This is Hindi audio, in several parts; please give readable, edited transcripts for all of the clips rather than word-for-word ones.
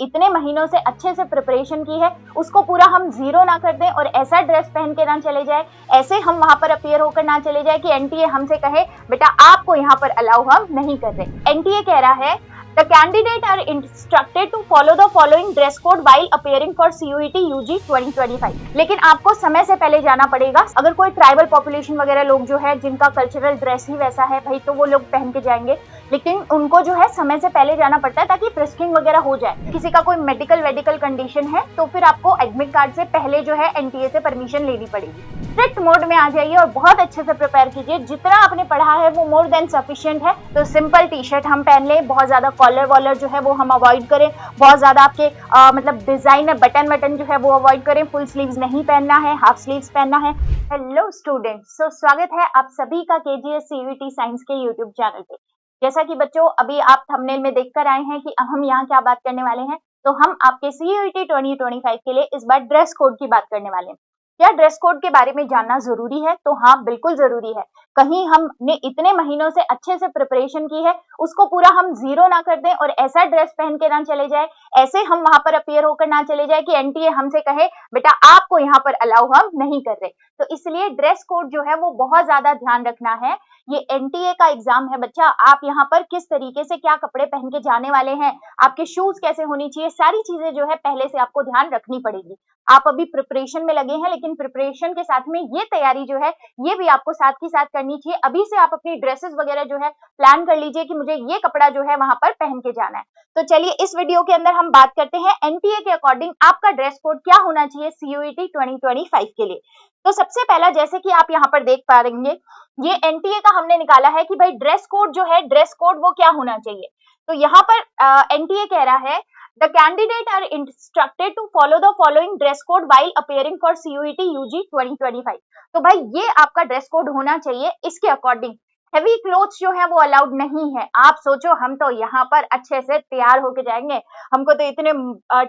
इतने महीनों से अच्छे से प्रिपरेशन की है उसको पूरा हम जीरो ना कर दें और ऐसा ड्रेस पहन के ना चले जाए, ऐसे हम वहां पर अपीयर होकर ना चले जाए कि एनटीए हमसे कहे बेटा आपको यहाँ पर अलाउ हम नहीं कर रहे। एनटीए कह रहा है The candidate are instructed to follow the following dress code while appearing for CUET UG 2025। लेकिन आपको समय से पहले जाना पड़ेगा। अगर कोई ट्राइबल पॉपुलेशन वगैरह लोग जो है जिनका कल्चरल ड्रेस ही वैसा है भाई, तो वो लोग पहन के जाएंगे, लेकिन उनको जो है समय से पहले जाना पड़ता है ताकि फ्रिस्किंग वगैरह हो जाए। किसी का कोई मेडिकल कंडीशन है तो फिर आपको एडमिट कार्ड से पहले जो है एनटीए से परमिशन लेनी पड़ेगी। स्ट्रिक्ट मोड में आ जाइए और बहुत अच्छे से प्रिपेयर कीजिए। जितना आपने पढ़ा है वो मोर देन सफिशिएंट है। तो सिंपल टी शर्ट हम पहन लें, बहुत ज्यादा कॉलर वॉलर जो है वो हम अवॉइड करें, बहुत ज्यादा आपके मतलब डिजाइनर बटन जो है वो अवॉइड करें, फुल स्लीव्स नहीं पहनना है, हाफ स्लीव्स पहनना है। हेलो स्टूडेंट्स, स्वागत है आप सभी का केजीएस सीयूईटी साइंस के यूट्यूब चैनल पे। जैसा कि बच्चों अभी आप थंबनेल में देख कर आए हैं कि हम यहाँ क्या बात करने वाले हैं, तो हम आपके सीयूईटी 2025 के लिए इस बार ड्रेस कोड की बात करने वाले हैं। क्या ड्रेस कोड के बारे में जानना जरूरी है? तो हाँ, बिल्कुल जरूरी है। कहीं हमने इतने महीनों से अच्छे से प्रिपरेशन की है उसको पूरा हम जीरो ना कर दें और ऐसा ड्रेस पहन के ना चले जाए, ऐसे हम वहां पर अपीयर होकर ना चले जाए कि एनटीए हमसे कहे बेटा आपको यहाँ पर अलाउ हम नहीं कर रहे। तो इसलिए ड्रेस कोड जो है वो बहुत ज्यादा ध्यान रखना है। ये एनटीए का एग्जाम है बच्चा, आप यहाँ पर किस तरीके से क्या कपड़े पहन के जाने वाले हैं, आपके शूज कैसे होनी चाहिए, सारी चीजें जो है पहले से आपको ध्यान रखनी पड़ेगी। आप अभी प्रिपरेशन में लगे हैं, लेकिन प्रिपरेशन के साथ में ये तैयारी जो है ये भी आपको साथ ही साथ करनी चाहिए। अभी से आप अपनी ड्रेसेस वगैरह जो है प्लान कर लीजिए कि मुझे ये कपड़ा जो है वहां पर पहन के जाना है। तो चलिए इस वीडियो के अंदर हम बात करते हैं एनटीए के अकॉर्डिंग आपका ड्रेस कोड क्या होना चाहिए सीयूईटी 2025 के लिए। तो सबसे पहला, जैसे कि आप यहाँ पर देख पा रहे, ये एनटीए का हमने निकाला है कि भाई ड्रेस कोड जो है, ड्रेस कोड वो क्या होना चाहिए। तो यहाँ पर एनटीए कह रहा है The candidate are instructed to follow the following dress code while appearing for CUET UG 2025। तो भाई ये आपका ड्रेस कोड होना चाहिए। इसके अकॉर्डिंग हेवी क्लोथ्स जो है वो अलाउड नहीं है। आप सोचो हम तो यहाँ पर अच्छे से तैयार होके जाएंगे, हमको तो इतने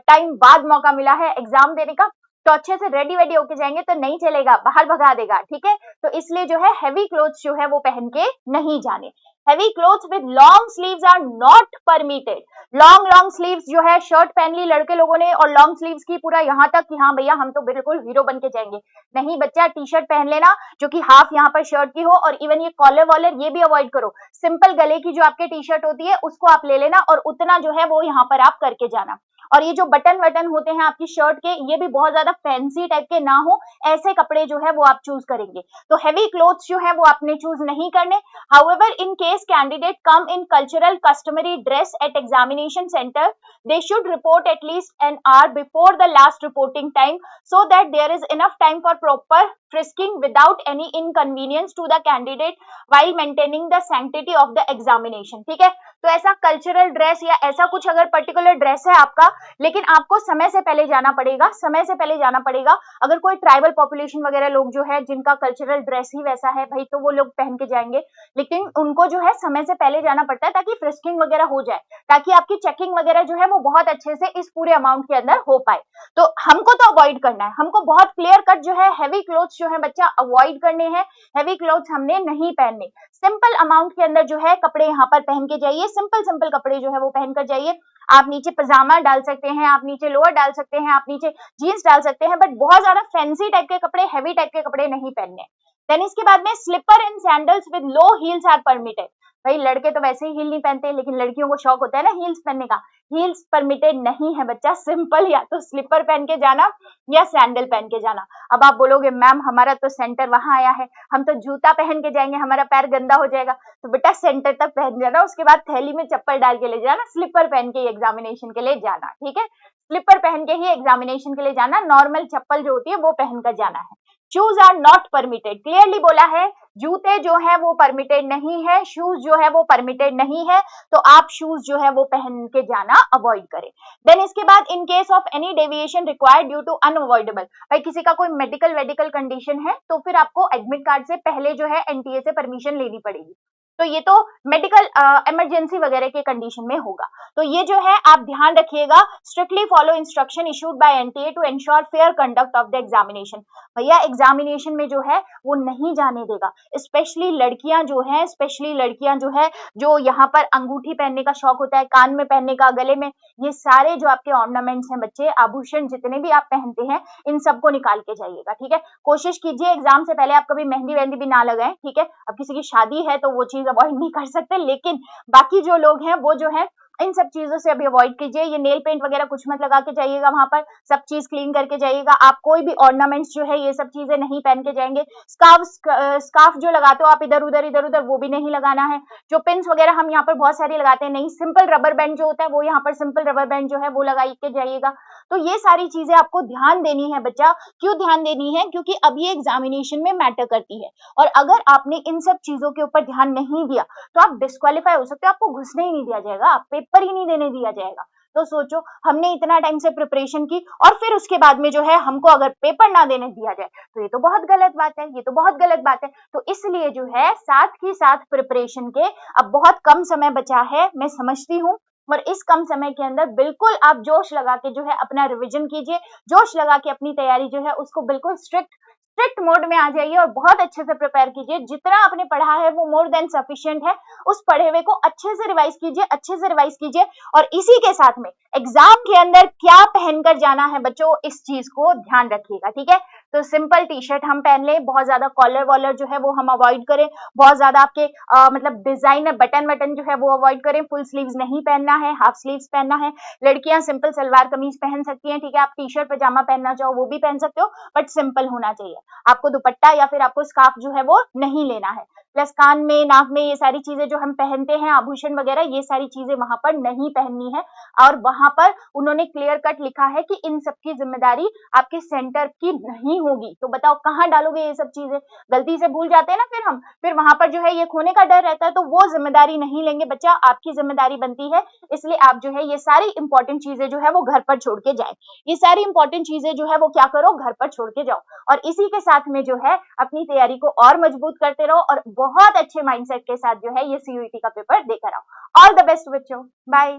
टाइम बाद मौका मिला है एग्जाम देने का, तो अच्छे से रेडी होके जाएंगे तो नहीं चलेगा, बाहर भगा देगा, ठीक है। तो इसलिए जो है हेवी क्लोथ्स जो है वो पहन के नहीं जाने। Heavy clothes with long sleeves are not permitted. Long sleeves जो है, शर्ट पहन ली लड़के लोगों ने और लॉन्ग स्लीव्स की पूरा यहाँ तक कि हाँ भैया हम तो बिल्कुल हीरो बन के जाएंगे, नहीं बच्चा, टी शर्ट पहन लेना जो कि हाफ यहाँ पर शर्ट की हो, और इवन ये कॉलर वॉलर ये भी अवॉइड करो। सिंपल गले की जो आपके टी शर्ट होती है उसको आप ले लेना और उतना जो है वो यहाँ पर आप करके जाना। और ये जो बटन होते हैं आपकी शर्ट के, ये भी बहुत ज्यादा फैंसी टाइप के ना हो, ऐसे कपड़े जो है वो आप चूज करेंगे। तो हेवी क्लोथ्स जो है वो आपने चूज नहीं करने। However in case candidate come in cultural customary dress at examination centre, they should report at least an hour before the last reporting time so that there is enough time for proper frisking without any inconvenience to the candidate while maintaining the sanctity of the examination। ठीक है, तो ऐसा कल्चरल ड्रेस या ऐसा कुछ अगर पर्टिकुलर ड्रेस है आपका, लेकिन आपको समय से पहले जाना पड़ेगा, समय से पहले जाना पड़ेगा। अगर कोई ट्राइबल पॉपुलेशन वगैरह लोग जो है जिनका कल्चरल ड्रेस ही वैसा है भाई, तो वो लोग पहन के जाएंगे, लेकिन उनको जो है समय से पहले जाना पड़ता है ताकि फ्रिस्किंग वगैरह हो जाए, ताकि आपकी चेकिंग वगैरह जो है वो बहुत अच्छे से इस पूरे अमाउंट के अंदर हो पाए। तो हमको तो अवॉइड करना है, हमको बहुत क्लियर कट जो है हेवी क्लोथ्स जो है बच्चा अवॉइड करने हैं। हेवी क्लोथ्स हमने नहीं पहनने, सिंपल अमाउंट के अंदर जो है कपड़े यहाँ पर पहन के जाइए। सिंपल कपड़े जो है वो पहन कर जाइए। आप नीचे पजामा डाल सकते हैं, आप नीचे लोअर डाल सकते हैं, आप नीचे जीन्स डाल सकते हैं, बट बहुत ज्यादा फैंसी टाइप के कपड़े, हेवी टाइप के कपड़े नहीं पहनने। देन इसके बाद में slipper and sandals with low heels are permitted. भाई लड़के तो वैसे ही हील नहीं पहनते, लेकिन लड़कियों को शौक होता है ना हील्स पहनने का। हील्स परमिटेड नहीं है बच्चा, सिंपल या तो स्लीपर पहन के जाना या सैंडल पहन के जाना। अब आप बोलोगे मैम हमारा तो सेंटर वहां आया है, हम तो जूता पहन के जाएंगे, हमारा पैर गंदा हो जाएगा। तो बेटा सेंटर तक पहन जाना, उसके बाद थैली में चप्पल डाल के ले जाना, स्लीपर पहन के एग्जामिनेशन के लिए जाना, ठीक है। स्लीपर पहन के ही एग्जामिनेशन के लिए जाना, नॉर्मल चप्पल जो होती है वो पहन कर जाना है। Shoes are not permitted, clearly बोला है, जूते जो है वो परमिटेड नहीं है, शूज जो है वो परमिटेड नहीं है, तो आप शूज जो है वो पहन के जाना अवॉइड करें। देन इसके बाद in case of any deviation required due to unavoidable, भाई किसी का कोई मेडिकल कंडीशन है तो फिर आपको एडमिट कार्ड से पहले जो है एनटीए से परमिशन लेनी पड़ेगी। तो ये तो मेडिकल इमरजेंसी वगैरह के कंडीशन में होगा। तो ये जो है आप ध्यान रखिएगा, strictly follow instruction issued by NTA to ensure fair conduct of the examination. भैया एग्जामिनेशन में जो है वो नहीं जाने देगा, स्पेशली लड़कियां जो है, जो यहाँ पर अंगूठी पहनने का शौक होता है, कान में पहनने का, गले में, ये सारे जो आपके ऑर्नामेंट्स हैं बच्चे, आभूषण जितने भी आप पहनते हैं, इन सबको निकाल के जाइएगा, ठीक है। कोशिश कीजिए एग्जाम से पहले आप कभी मेहंदी वेहंदी भी ना लगाएं, ठीक है। अब किसी की शादी है तो वो चीज अवॉइड नहीं कर सकते, लेकिन बाकी जो लोग हैं वो जो है इन सब चीजों से अभी अवॉइड कीजिए। ये नेल पेंट वगैरह कुछ मत लगा के जाइएगा, वहां पर सब चीज क्लीन करके जाइएगा। आप कोई भी ऑर्नामेंट्स जो है ये सब चीजें नहीं पहन के जाएंगे। स्कार्फ जो लगाते हो आप इधर उधर वो भी नहीं लगाना है। जो पिन्स वगैरह हम यहाँ पर बहुत सारी लगाते हैं, नहीं, सिंपल रबर बैंड जो होता है वो यहाँ पर सिंपल रबर बैंड जो है वो लगा के जाइएगा। तो ये सारी चीजें आपको ध्यान देनी है बच्चा। क्यों ध्यान देनी है? क्योंकि अब ये एग्जामिनेशन में मैटर करती है, और अगर आपने इन सब चीजों के ऊपर ध्यान नहीं दिया तो आप डिस्क्वालीफाई हो सकते हो, आपको घुसने ही नहीं दिया जाएगा, पेपर ही नहीं देने दिया जाएगा। तो सोचो, हमने इतना टाइम से प्रिपरेशन की और फिर उसके बाद में जो है हमको अगर पेपर ना देने दिया जाए तो ये तो बहुत गलत बात है, ये तो बहुत गलत बात है। तो इसलिए जो है साथ ही साथ प्रिपरेशन के अब बहुत कम समय बचा है, मैं समझती हूँ, और इस कम समय के अंदर बिल्कुल आप जोश लगा के जो है अपना रिवीजन कीजिए, जोश लगा के अपनी तैयारी जो है उसको बिल्कुल स्ट्रिक्ट मोड में आ जाइए और बहुत अच्छे से प्रिपेयर कीजिए। जितना आपने पढ़ा है वो मोर देन सफिशिएंट है, उस पढ़े हुए को अच्छे से रिवाइज कीजिए, और इसी के साथ में एग्जाम के अंदर क्या पहनकर जाना है बच्चों, इस चीज को ध्यान रखिएगा, ठीक है। तो सिंपल टी शर्ट हम पहन लें, बहुत ज्यादा कॉलर वॉलर जो है वो हम अवॉइड करें, बहुत ज्यादा आपके मतलब डिजाइनर बटन जो है वो अवॉइड करें, फुल स्लीव्स नहीं पहनना है, हाफ स्लीव्स पहनना है। लड़कियां सिंपल सलवार कमीज पहन सकती हैं, ठीक है। आप टी शर्ट पजामा पहनना चाहो वो भी पहन सकते हो, बट सिंपल होना चाहिए। आपको दुपट्टा या फिर आपको स्कार्फ जो है वो नहीं लेना है। प्लस कान में, नाक में, ये सारी चीजें जो हम पहनते हैं, आभूषण वगैरह, ये सारी चीजें वहां पर नहीं पहननी है। और वहां पर उन्होंने क्लियर कट लिखा है कि इन सब की जिम्मेदारी आपके सेंटर की नहीं होगी। तो बताओ कहाँ डालोगे ये सब चीजें? गलती से भूल जाते हैं ना फिर वहां पर जो है ये खोने का डर रहता है, तो वो जिम्मेदारी नहीं लेंगे बच्चा, आपकी जिम्मेदारी बनती है। इसलिए आप जो है ये सारी इंपॉर्टेंट चीजें जो है वो घर पर छोड़ के जाए, ये सारी इंपॉर्टेंट चीजें जो है वो क्या करो, घर पर छोड़ के जाओ, और इसी के साथ में जो है अपनी तैयारी को और मजबूत करते रहो, और बहुत अच्छे माइंडसेट के साथ जो है ये सीयूईटी का पेपर देकर आओ। ऑल द बेस्ट बच्चों, बाय।